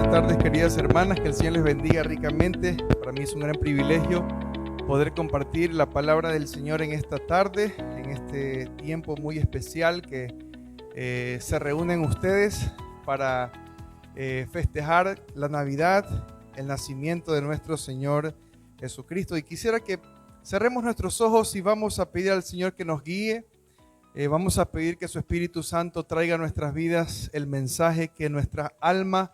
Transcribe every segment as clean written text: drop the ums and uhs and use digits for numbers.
buenas tardes, queridas hermanas, que el Señor les bendiga ricamente. Para mí es un gran privilegio poder compartir la palabra del Señor en esta tarde, en este tiempo muy especial que se reúnen ustedes para festejar la Navidad, el nacimiento de nuestro Señor Jesucristo. Y quisiera que cerremos nuestros ojos y vamos a pedir al Señor que nos guíe. Vamos a pedir que su Espíritu Santo traiga a nuestras vidas el mensaje que nuestra alma,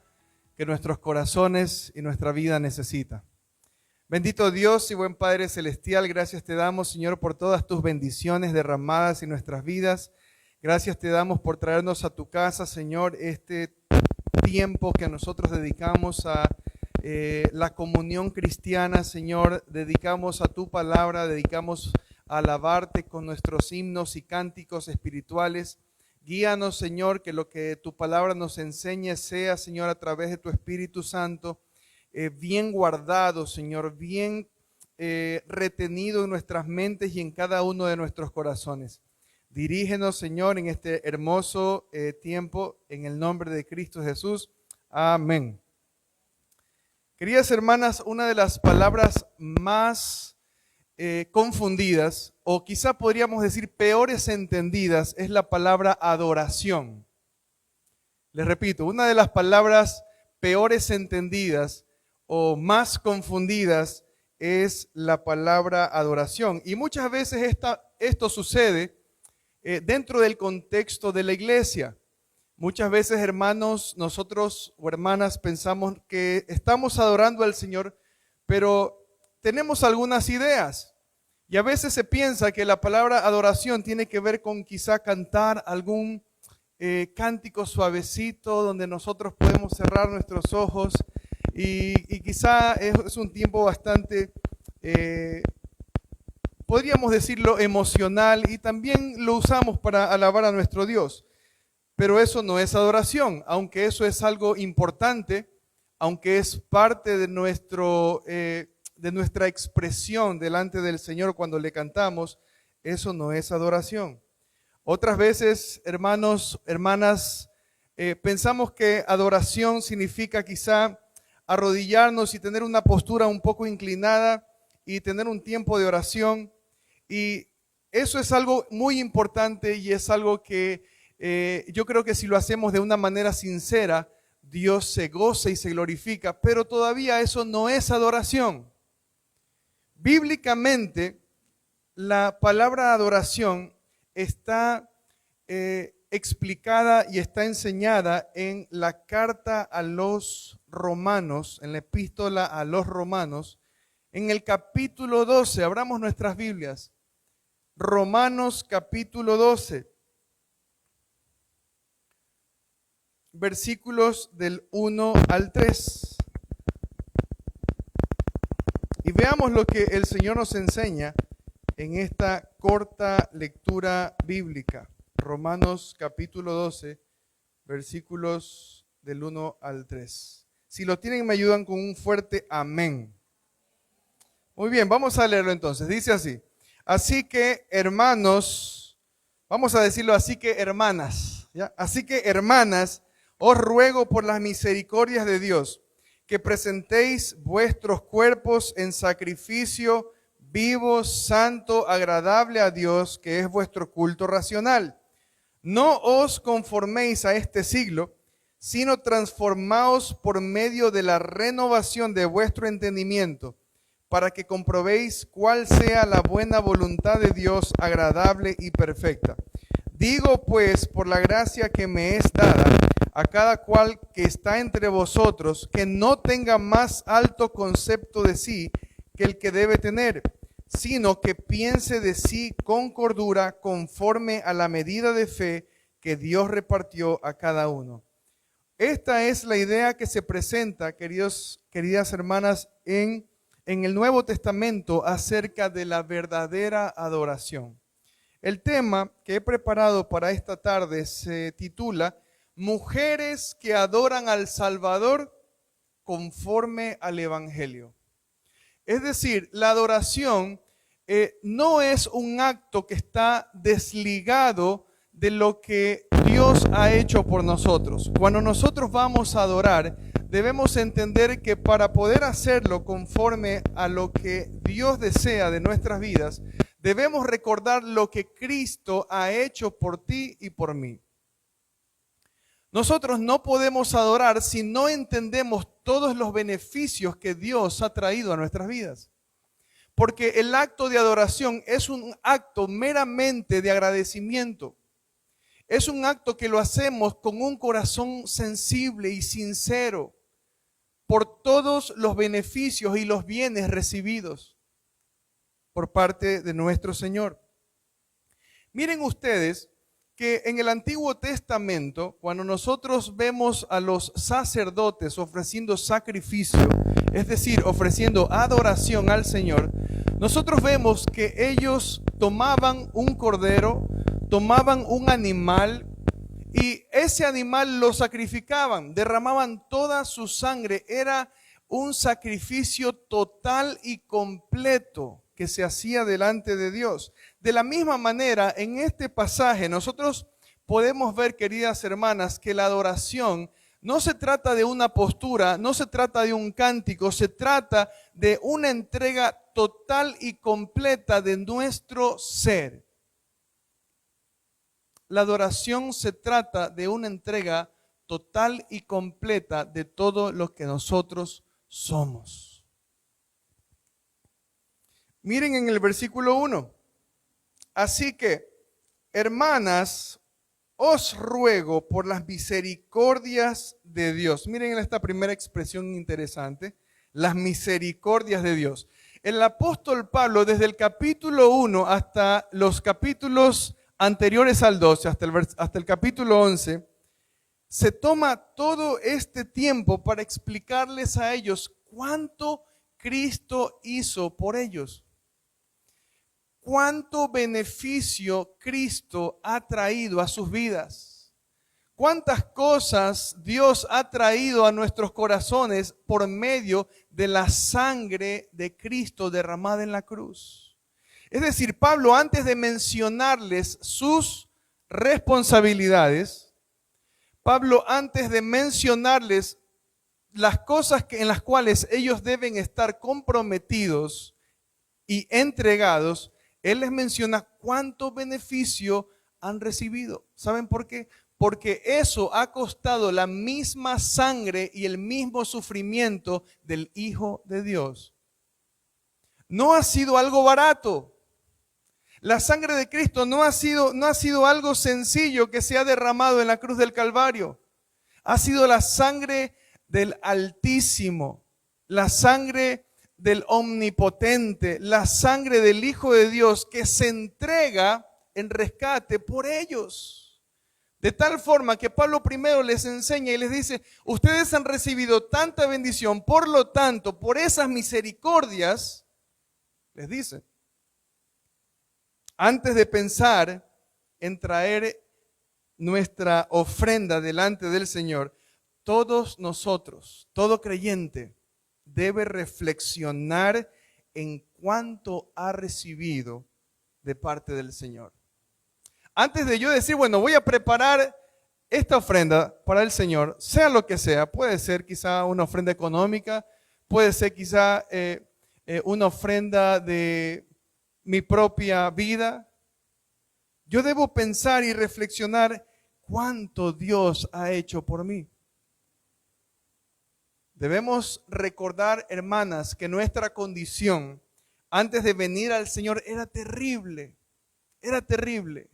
que nuestros corazones y nuestra vida necesita. Bendito Dios y buen Padre Celestial, gracias te damos, Señor, por todas tus bendiciones derramadas en nuestras vidas. Gracias te damos por traernos a tu casa, Señor, este tiempo que nosotros dedicamos a la comunión cristiana, Señor. Dedicamos a tu palabra, dedicamos a alabarte con nuestros himnos y cánticos espirituales. Guíanos, Señor, que lo que tu palabra nos enseñe sea, Señor, a través de tu Espíritu Santo, bien guardado, Señor, bien retenido en nuestras mentes y en cada uno de nuestros corazones. Dirígenos, Señor, en este hermoso tiempo, en el nombre de Cristo Jesús. Amén. Queridas hermanas, una de las palabras más confundidas, o quizá podríamos decir peores entendidas, es la palabra adoración. Les repito, una de las palabras peores entendidas o más confundidas es la palabra adoración. Y muchas veces esto sucede dentro del contexto de la iglesia. Muchas veces, hermanos, nosotros o hermanas pensamos que estamos adorando al Señor, pero tenemos algunas ideas. Y a veces se piensa que la palabra adoración tiene que ver con quizá cantar algún cántico suavecito donde nosotros podemos cerrar nuestros ojos y quizá es un tiempo bastante, podríamos decirlo, emocional, y también lo usamos para alabar a nuestro Dios. Pero eso no es adoración, aunque eso es algo importante, aunque es parte de nuestra expresión delante del Señor cuando le cantamos. Eso no es adoración. Otras veces, hermanos, hermanas, pensamos que adoración significa quizá arrodillarnos y tener una postura un poco inclinada y tener un tiempo de oración. Y eso es algo muy importante y es algo que yo creo que si lo hacemos de una manera sincera, Dios se goza y se glorifica, pero todavía eso no es adoración. Bíblicamente, la palabra adoración está explicada y está enseñada en la carta a los romanos, en la epístola a los romanos, en el capítulo 12. Abramos nuestras Biblias. Romanos capítulo 12. Versículos del 1 al 3. Y veamos lo que el Señor nos enseña en esta corta lectura bíblica. Romanos capítulo 12, versículos del 1 al 3. Si lo tienen, me ayudan con un fuerte amén. Muy bien, vamos a leerlo entonces. Dice así: así que, hermanos, vamos a decirlo así que hermanas, ¿ya? Así que, hermanas, os ruego por las misericordias de Dios que presentéis vuestros cuerpos en sacrificio vivo, santo, agradable a Dios, que es vuestro culto racional. No os conforméis a este siglo, sino transformaos por medio de la renovación de vuestro entendimiento, para que comprobéis cuál sea la buena voluntad de Dios, agradable y perfecta. Digo pues, por la gracia que me es dada, a cada cual que está entre vosotros, que no tenga más alto concepto de sí que el que debe tener, sino que piense de sí con cordura, conforme a la medida de fe que Dios repartió a cada uno. Esta es la idea que se presenta, queridas hermanas, en el Nuevo Testamento acerca de la verdadera adoración. El tema que he preparado para esta tarde se titula Mujeres que adoran al Salvador conforme al Evangelio. Es decir, la adoración no es un acto que está desligado de lo que Dios ha hecho por nosotros. Cuando nosotros vamos a adorar, debemos entender que para poder hacerlo conforme a lo que Dios desea de nuestras vidas, debemos recordar lo que Cristo ha hecho por ti y por mí. Nosotros no podemos adorar si no entendemos todos los beneficios que Dios ha traído a nuestras vidas. Porque el acto de adoración es un acto meramente de agradecimiento. Es un acto que lo hacemos con un corazón sensible y sincero por todos los beneficios y los bienes recibidos por parte de nuestro Señor. Miren ustedes que en el Antiguo Testamento, cuando nosotros vemos a los sacerdotes ofreciendo sacrificio, es decir, ofreciendo adoración al Señor, nosotros vemos que ellos tomaban un cordero, tomaban un animal y ese animal lo sacrificaban, derramaban toda su sangre. Era un sacrificio total y completo que se hacía delante de Dios. De la misma manera, en este pasaje nosotros podemos ver, queridas hermanas, que la adoración no se trata de una postura, no se trata de un cántico, se trata de una entrega total y completa de nuestro ser. La adoración se trata de una entrega total y completa de todo lo que nosotros somos. Miren en el versículo 1. Así que, hermanas, os ruego por las misericordias de Dios. Miren esta primera expresión interesante, las misericordias de Dios. El apóstol Pablo, desde el capítulo 1 hasta los capítulos anteriores al 12, hasta el capítulo 11, se toma todo este tiempo para explicarles a ellos cuánto Cristo hizo por ellos. Cuánto beneficio Cristo ha traído a sus vidas. Cuántas cosas Dios ha traído a nuestros corazones por medio de la sangre de Cristo derramada en la cruz. Es decir, Pablo, antes de mencionarles sus responsabilidades, Pablo, antes de mencionarles las cosas en las cuales ellos deben estar comprometidos y entregados, él les menciona cuánto beneficio han recibido. ¿Saben por qué? Porque eso ha costado la misma sangre y el mismo sufrimiento del Hijo de Dios. No ha sido algo barato. La sangre de Cristo no ha sido algo sencillo que se ha derramado en la cruz del Calvario. Ha sido la sangre del Altísimo, la sangre del Omnipotente, la sangre del Hijo de Dios que se entrega en rescate por ellos. De tal forma que Pablo primero les enseña y les dice, ustedes han recibido tanta bendición, por lo tanto, por esas misericordias, les dice, antes de pensar en traer nuestra ofrenda delante del Señor, todos nosotros, todo creyente, debe reflexionar en cuánto ha recibido de parte del Señor. Antes de yo decir, bueno, voy a preparar esta ofrenda para el Señor, sea lo que sea, puede ser quizá una ofrenda económica, puede ser quizá una ofrenda de mi propia vida. Yo debo pensar y reflexionar cuánto Dios ha hecho por mí. Debemos recordar, hermanas, que nuestra condición antes de venir al Señor era terrible, era terrible.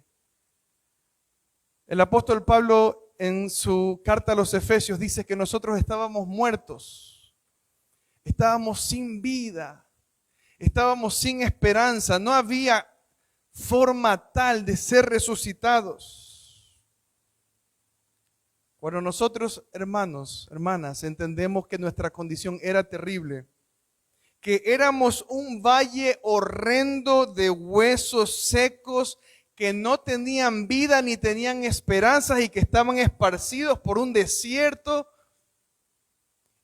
El apóstol Pablo en su carta a los Efesios dice que nosotros estábamos muertos, estábamos sin vida, estábamos sin esperanza, no había forma tal de ser resucitados. Cuando nosotros, hermanos, hermanas, entendemos que nuestra condición era terrible, que éramos un valle horrendo de huesos secos que no tenían vida ni tenían esperanzas y que estaban esparcidos por un desierto,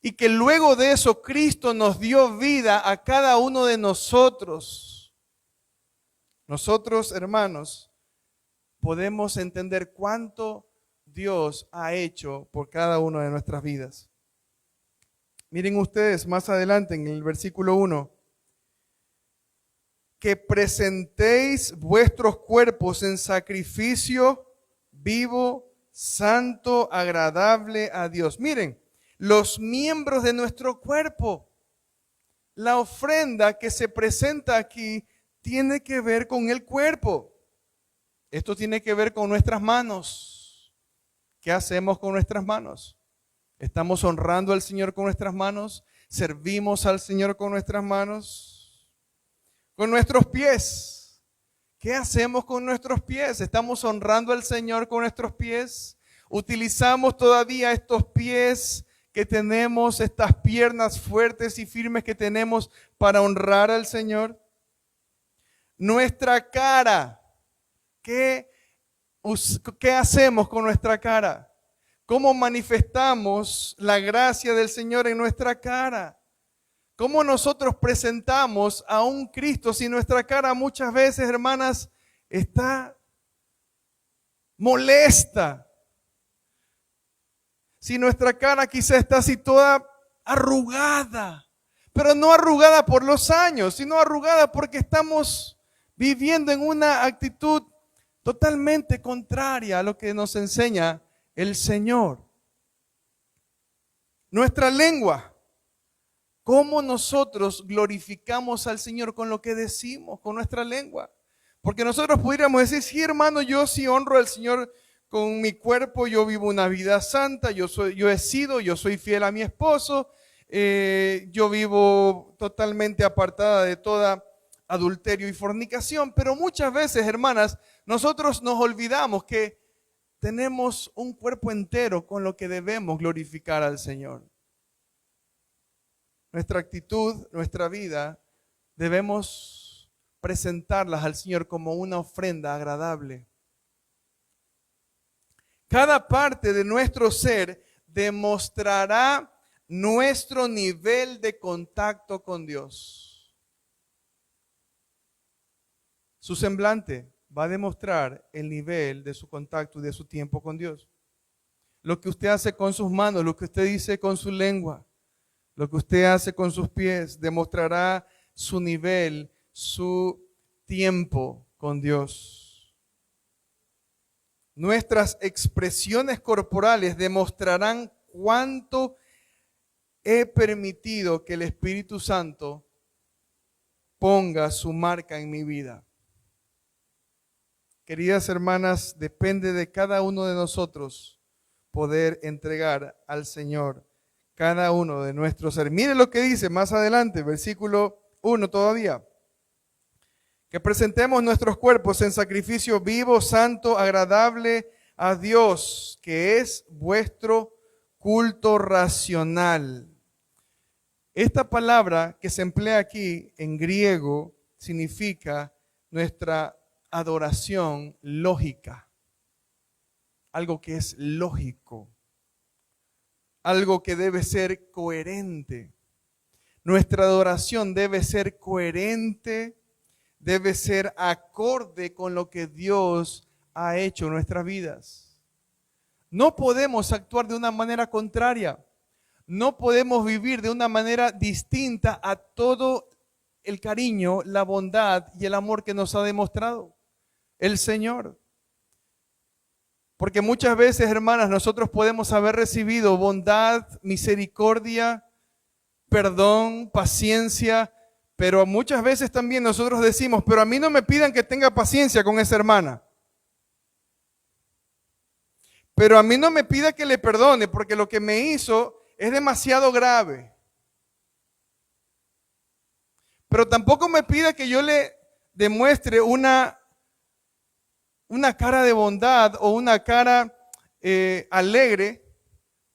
y que luego de eso Cristo nos dio vida a cada uno de nosotros. Nosotros, hermanos, podemos entender cuánto Dios ha hecho por cada una de nuestras vidas. Miren ustedes más adelante en el versículo 1, que presentéis vuestros cuerpos en sacrificio vivo, santo, agradable a Dios. Miren, los miembros de nuestro cuerpo, la ofrenda que se presenta aquí tiene que ver con el cuerpo. Esto tiene que ver con nuestras manos. ¿Qué hacemos con nuestras manos? ¿Estamos honrando al Señor con nuestras manos? ¿Servimos al Señor con nuestras manos? Con nuestros pies. ¿Qué hacemos con nuestros pies? ¿Estamos honrando al Señor con nuestros pies? ¿Utilizamos todavía estos pies que tenemos, estas piernas fuertes y firmes que tenemos para honrar al Señor? Nuestra cara. ¿Qué hacemos con nuestra cara? ¿Cómo manifestamos la gracia del Señor en nuestra cara? ¿Cómo nosotros presentamos a un Cristo si nuestra cara muchas veces, hermanas, está molesta? Si nuestra cara quizá está así toda arrugada, pero no arrugada por los años, sino arrugada porque estamos viviendo en una actitud totalmente contraria a lo que nos enseña el Señor. Nuestra lengua, cómo nosotros glorificamos al Señor con lo que decimos, con nuestra lengua. Porque nosotros pudiéramos decir, sí, hermano, yo sí honro al Señor con mi cuerpo, yo vivo una vida santa, yo soy fiel a mi esposo, yo vivo totalmente apartada de toda adulterio y fornicación. Pero muchas veces, hermanas, nosotros nos olvidamos que tenemos un cuerpo entero con lo que debemos glorificar al Señor. Nuestra actitud, nuestra vida, debemos presentarlas al Señor como una ofrenda agradable. Cada parte de nuestro ser demostrará nuestro nivel de contacto con Dios. Su semblante va a demostrar el nivel de su contacto y de su tiempo con Dios. Lo que usted hace con sus manos, lo que usted dice con su lengua, lo que usted hace con sus pies, demostrará su nivel, su tiempo con Dios. Nuestras expresiones corporales demostrarán cuánto he permitido que el Espíritu Santo ponga su marca en mi vida. Queridas hermanas, depende de cada uno de nosotros poder entregar al Señor cada uno de nuestros seres. Mire lo que dice más adelante, versículo 1 todavía. Que presentemos nuestros cuerpos en sacrificio vivo, santo, agradable a Dios, que es vuestro culto racional. Esta palabra que se emplea aquí en griego significa nuestra adoración lógica. Algo que es lógico. Algo que debe ser coherente. Nuestra adoración debe ser coherente, debe ser acorde con lo que Dios ha hecho en nuestras vidas. No podemos actuar de una manera contraria. No podemos vivir de una manera distinta a todo el cariño, la bondad y el amor que nos ha demostrado el Señor. Porque muchas veces, hermanas, nosotros podemos haber recibido bondad, misericordia, perdón, paciencia, pero muchas veces también nosotros decimos, pero a mí no me pidan que tenga paciencia con esa hermana. Pero a mí no me pida que le perdone, porque lo que me hizo es demasiado grave. Pero tampoco me pida que yo le demuestre una cara de bondad o una cara alegre,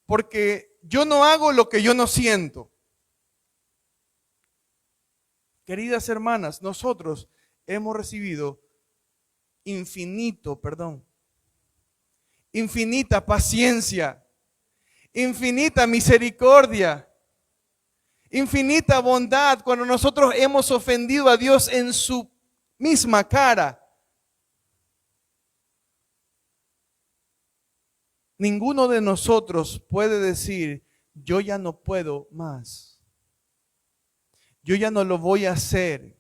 porque yo no hago lo que yo no siento. Queridas hermanas, nosotros hemos recibido infinita paciencia, infinita misericordia, infinita bondad cuando nosotros hemos ofendido a Dios en su misma cara. Ninguno de nosotros puede decir, yo ya no puedo más. Yo ya no lo voy a hacer.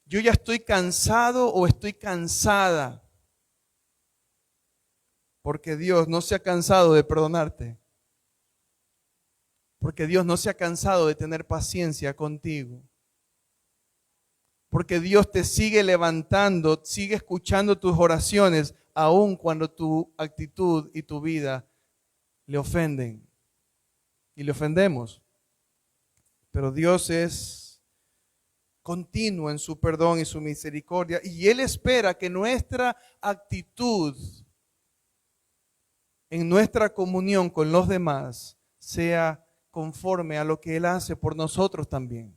Yo ya estoy cansado o estoy cansada. Porque Dios no se ha cansado de perdonarte. Porque Dios no se ha cansado de tener paciencia contigo. Porque Dios te sigue levantando, sigue escuchando tus oraciones, aun cuando tu actitud y tu vida le ofenden. Y le ofendemos. Pero Dios es continuo en su perdón y su misericordia. Y Él espera que nuestra actitud en nuestra comunión con los demás sea conforme a lo que Él hace por nosotros también.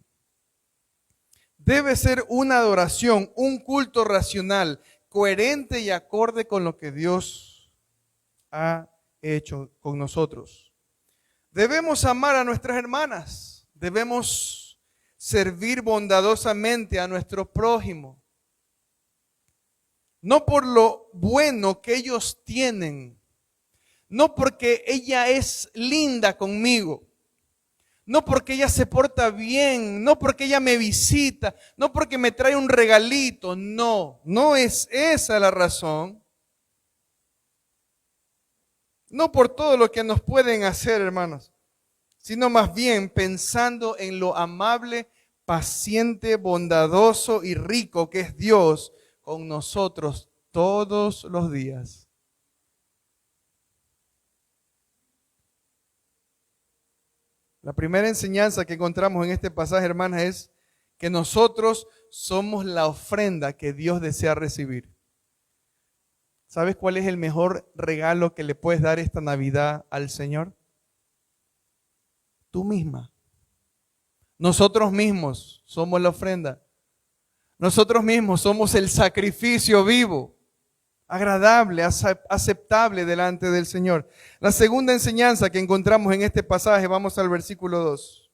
Debe ser una adoración, un culto racional, coherente y acorde con lo que Dios ha hecho con nosotros. Debemos amar a nuestras hermanas, debemos servir bondadosamente a nuestro prójimo, no por lo bueno que ellos tienen, no porque ella es linda conmigo, no porque ella se porta bien, no porque ella me visita, no porque me trae un regalito, no es esa la razón. No por todo lo que nos pueden hacer, hermanos, sino más bien pensando en lo amable, paciente, bondadoso y rico que es Dios con nosotros todos los días. La primera enseñanza que encontramos en este pasaje, hermanas, es que nosotros somos la ofrenda que Dios desea recibir. ¿Sabes cuál es el mejor regalo que le puedes dar esta Navidad al Señor? Tú misma. Nosotros mismos somos la ofrenda. Nosotros mismos somos el sacrificio vivo, agradable, aceptable delante del Señor. La segunda enseñanza que encontramos en este pasaje, vamos al versículo 2.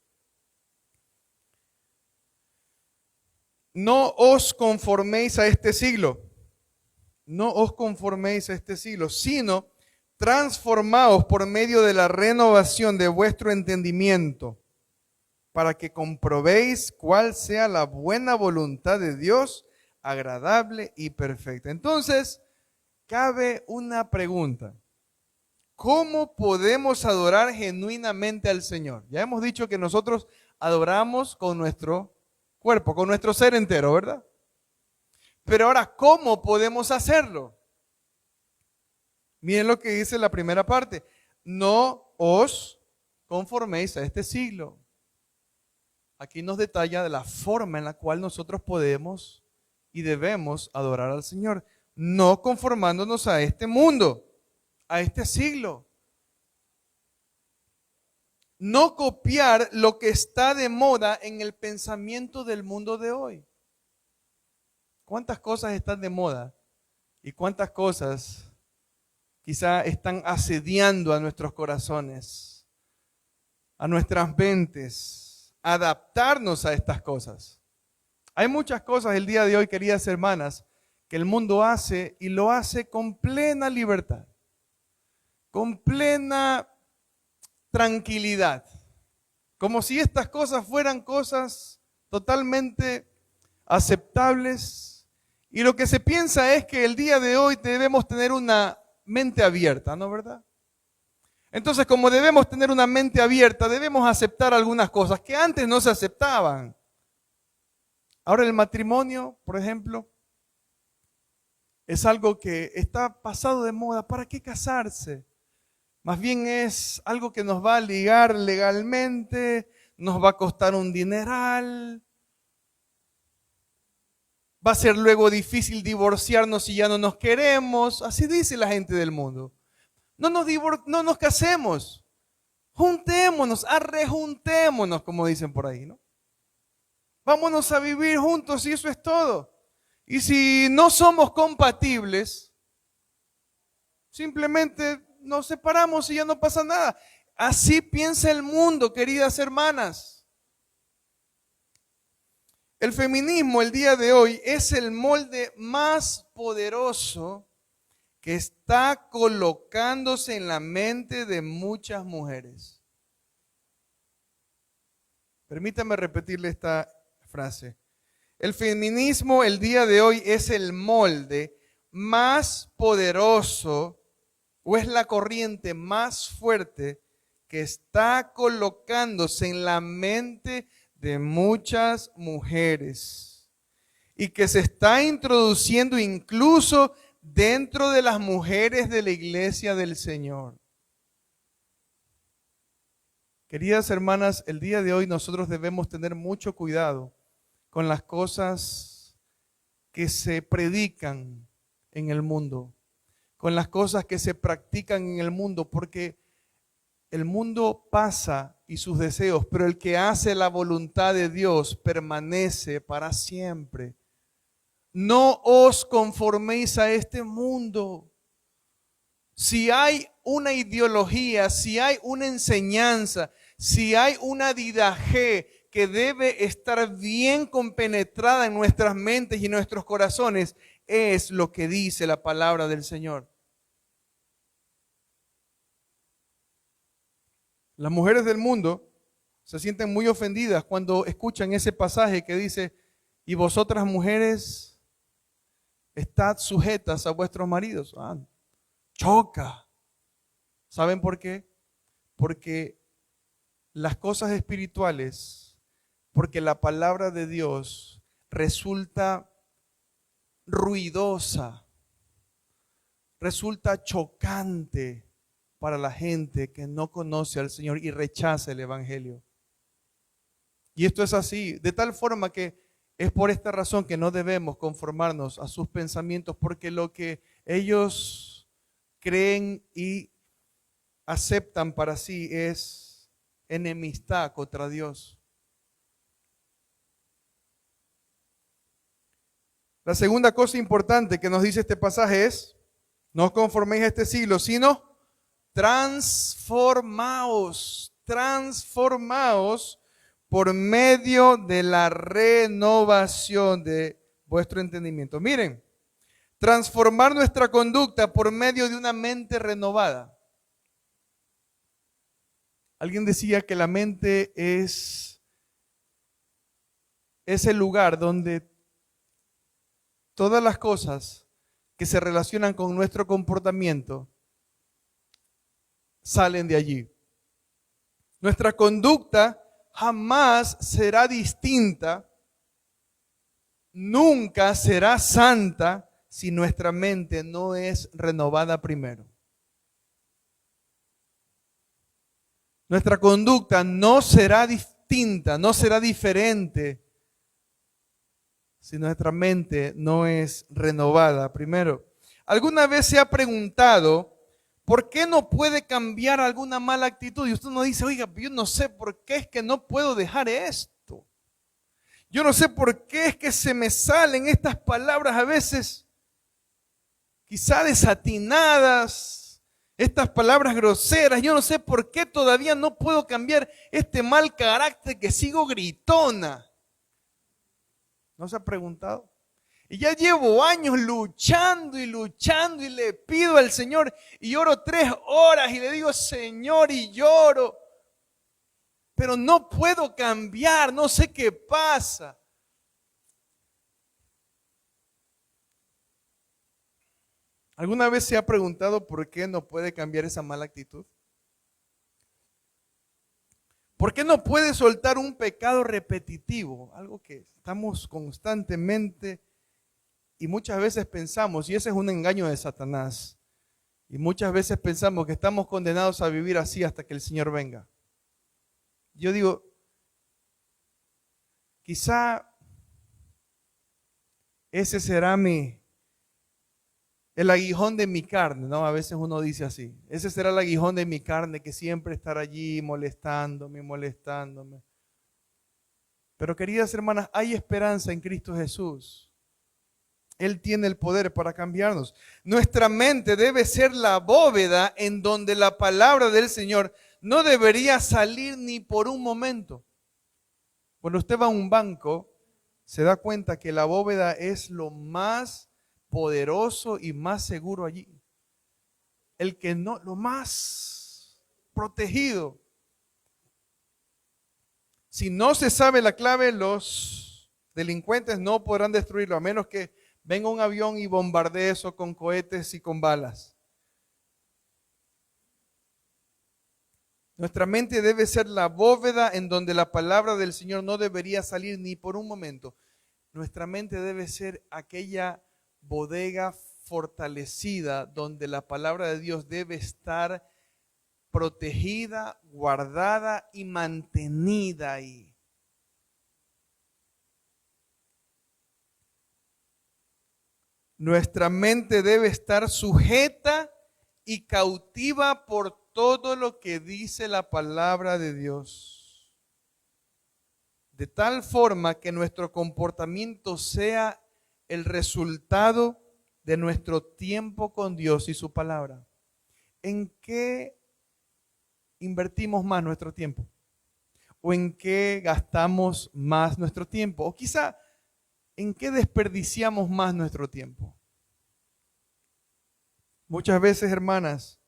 No os conforméis a este siglo. No os conforméis a este siglo, sino transformaos por medio de la renovación de vuestro entendimiento, para que comprobéis cuál sea la buena voluntad de Dios, agradable y perfecta. Entonces, cabe una pregunta. ¿Cómo podemos adorar genuinamente al Señor? Ya hemos dicho que nosotros adoramos con nuestro cuerpo, con nuestro ser entero, ¿verdad? Pero ahora, ¿cómo podemos hacerlo? Miren lo que dice la primera parte. No os conforméis a este siglo. Aquí nos detalla de la forma en la cual nosotros podemos y debemos adorar al Señor. No conformándonos a este mundo, a este siglo. No copiar lo que está de moda en el pensamiento del mundo de hoy. ¿Cuántas cosas están de moda? ¿Y cuántas cosas quizá están asediando a nuestros corazones, a nuestras mentes, adaptarnos a estas cosas? Hay muchas cosas el día de hoy, queridas hermanas, que el mundo hace y lo hace con plena libertad, con plena tranquilidad, como si estas cosas fueran cosas totalmente aceptables. Y lo que se piensa es que el día de hoy debemos tener una mente abierta, ¿no, verdad? Entonces, como debemos tener una mente abierta, debemos aceptar algunas cosas que antes no se aceptaban. Ahora el matrimonio, por ejemplo, es algo que está pasado de moda. ¿Para qué casarse? Más bien es algo que nos va a ligar legalmente, nos va a costar un dineral. Va a ser luego difícil divorciarnos si ya no nos queremos. Así dice la gente del mundo. No nos casemos. Juntémonos, arrejuntémonos, como dicen por ahí, ¿no? Vámonos a vivir juntos y eso es todo. Y si no somos compatibles, simplemente nos separamos y ya no pasa nada. Así piensa el mundo, queridas hermanas. El feminismo el día de hoy es el molde más poderoso que está colocándose en la mente de muchas mujeres. Permítame repetirle esta frase. El feminismo el día de hoy es el molde más poderoso o es la corriente más fuerte que está colocándose en la mente de muchas mujeres y que se está introduciendo incluso dentro de las mujeres de la iglesia del Señor. Queridas hermanas, el día de hoy nosotros debemos tener mucho cuidado con las cosas que se predican en el mundo, con las cosas que se practican en el mundo, porque el mundo pasa y sus deseos, pero el que hace la voluntad de Dios permanece para siempre. No os conforméis a este mundo. Si hay una ideología, si hay una enseñanza, si hay una didaje que debe estar bien compenetrada en nuestras mentes y en nuestros corazones, es lo que dice la palabra del Señor. Las mujeres del mundo se sienten muy ofendidas cuando escuchan ese pasaje que dice, y vosotras mujeres, estad sujetas a vuestros maridos. Choca. ¿Saben por qué? Porque las cosas espirituales, porque la palabra de Dios resulta ruidosa, resulta chocante para la gente que no conoce al Señor y rechaza el Evangelio. Y esto es así, de tal forma que es por esta razón que no debemos conformarnos a sus pensamientos, porque lo que ellos creen y aceptan para sí es enemistad contra Dios. La segunda cosa importante que nos dice este pasaje es, no os conforméis a este siglo, sino transformaos por medio de la renovación de vuestro entendimiento. Miren, transformar nuestra conducta por medio de una mente renovada. Alguien decía que la mente es el lugar donde todas las cosas que se relacionan con nuestro comportamiento salen de allí. Nuestra conducta jamás será distinta, nunca será santa si nuestra mente no es renovada primero. Nuestra conducta no será distinta, no será diferente si nuestra mente no es renovada primero. ¿Alguna vez se ha preguntado por qué no puede cambiar alguna mala actitud? Y usted no dice, oiga, yo no sé por qué es que no puedo dejar esto. Yo no sé por qué es que se me salen estas palabras a veces, quizá desatinadas, estas palabras groseras. Yo no sé por qué todavía no puedo cambiar este mal carácter que sigo gritona. ¿No se ha preguntado? Y ya llevo años luchando y le pido al Señor y oro 3 horas y le digo, Señor, y lloro. Pero no puedo cambiar, no sé qué pasa. ¿Alguna vez se ha preguntado por qué no puede cambiar esa mala actitud? ¿Por qué no puede soltar un pecado repetitivo? Algo que estamos constantemente y muchas veces pensamos, y ese es un engaño de Satanás, y muchas veces pensamos que estamos condenados a vivir así hasta que el Señor venga. Yo digo, quizá ese será el aguijón de mi carne, ¿no? A veces uno dice así, ese será el aguijón de mi carne que siempre estará allí molestándome. Pero queridas hermanas, hay esperanza en Cristo Jesús. Él tiene el poder para cambiarnos. Nuestra mente debe ser la bóveda en donde la palabra del Señor no debería salir ni por un momento. Cuando usted va a un banco, se da cuenta que la bóveda es lo más poderoso y más seguro allí. el que no, lo más protegido. Si no se sabe la clave, los delincuentes no podrán destruirlo, a menos que venga un avión y bombardee eso con cohetes y con balas. Nuestra mente debe ser la bóveda en donde la palabra del Señor no debería salir ni por un momento. Nuestra mente debe ser aquella bodega fortalecida donde la palabra de Dios debe estar protegida, guardada y mantenida ahí. Nuestra mente debe estar sujeta y cautiva por todo lo que dice la palabra de Dios, de tal forma que nuestro comportamiento sea el resultado de nuestro tiempo con Dios y su palabra. ¿En qué invertimos más nuestro tiempo? ¿O en qué gastamos más nuestro tiempo? O quizá, ¿en qué desperdiciamos más nuestro tiempo? Muchas veces, hermanas,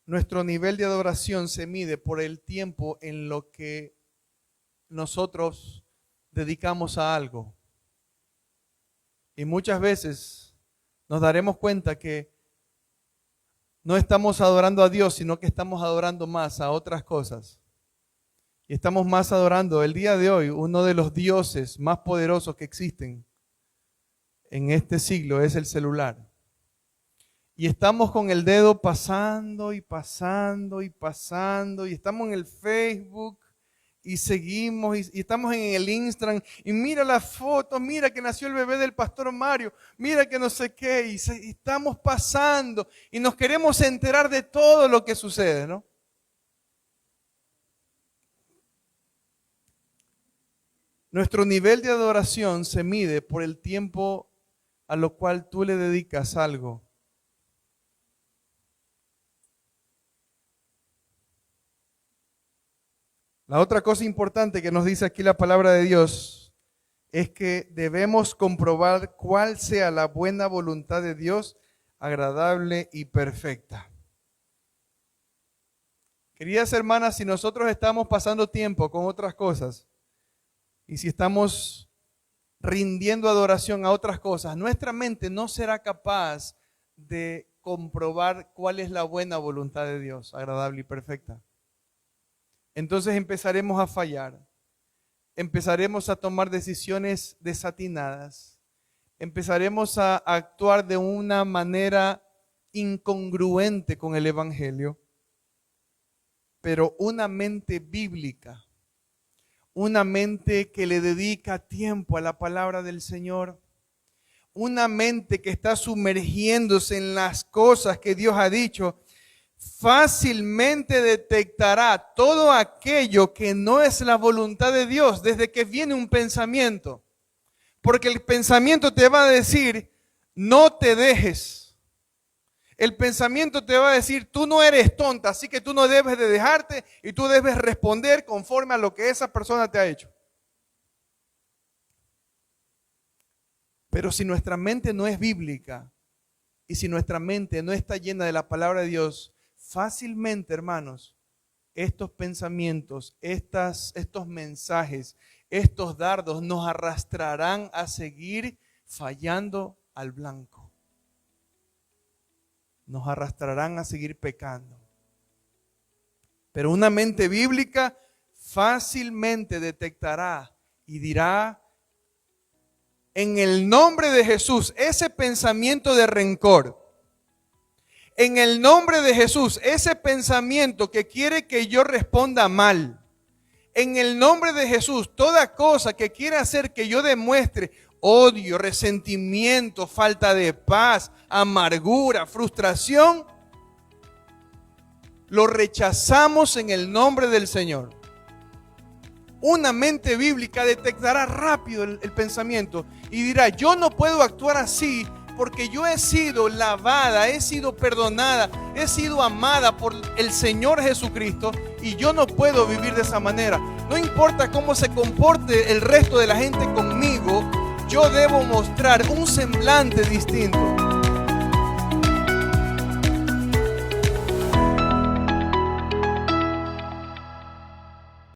nuestro nivel de adoración se mide por el tiempo en lo que nosotros dedicamos a algo. Y muchas veces nos daremos cuenta que no estamos adorando a Dios, sino que estamos adorando más a otras cosas. Y estamos más adorando el día de hoy, uno de los dioses más poderosos que existen en este siglo es el celular. Y estamos con el dedo pasando y pasando y pasando, y estamos en el Facebook y seguimos y estamos en el Instagram y mira las fotos, mira que nació el bebé del pastor Mario, mira que no sé qué, y estamos pasando y nos queremos enterar de todo lo que sucede, ¿no? Nuestro nivel de adoración se mide por el tiempo a lo cual tú le dedicas algo. La otra cosa importante que nos dice aquí la palabra de Dios es que debemos comprobar cuál sea la buena voluntad de Dios, agradable y perfecta. Queridas hermanas, si nosotros estamos pasando tiempo con otras cosas y si estamos rindiendo adoración a otras cosas, nuestra mente no será capaz de comprobar cuál es la buena voluntad de Dios, agradable y perfecta. Entonces empezaremos a fallar, empezaremos a tomar decisiones desatinadas, empezaremos a actuar de una manera incongruente con el Evangelio, pero una mente bíblica, una mente que le dedica tiempo a la palabra del Señor, una mente que está sumergiéndose en las cosas que Dios ha dicho, fácilmente detectará todo aquello que no es la voluntad de Dios desde que viene un pensamiento. Porque el pensamiento te va a decir, no te dejes. El pensamiento te va a decir, tú no eres tonta, así que tú no debes de dejarte y tú debes responder conforme a lo que esa persona te ha hecho. Pero si nuestra mente no es bíblica y si nuestra mente no está llena de la palabra de Dios, fácilmente, hermanos, estos pensamientos, estos mensajes, estos dardos nos arrastrarán a seguir fallando al blanco. Nos arrastrarán a seguir pecando. Pero una mente bíblica fácilmente detectará y dirá, en el nombre de Jesús, ese pensamiento de rencor, en el nombre de Jesús, ese pensamiento que quiere que yo responda mal, en el nombre de Jesús, toda cosa que quiera hacer que yo demuestre odio, resentimiento, falta de paz, amargura, frustración, lo rechazamos en el nombre del Señor. Una mente bíblica detectará rápido el pensamiento y dirá, yo no puedo actuar así porque yo he sido lavada, he sido perdonada, he sido amada por el Señor Jesucristo y yo no puedo vivir de esa manera. No importa cómo se comporte el resto de la gente conmigo, yo debo mostrar un semblante distinto.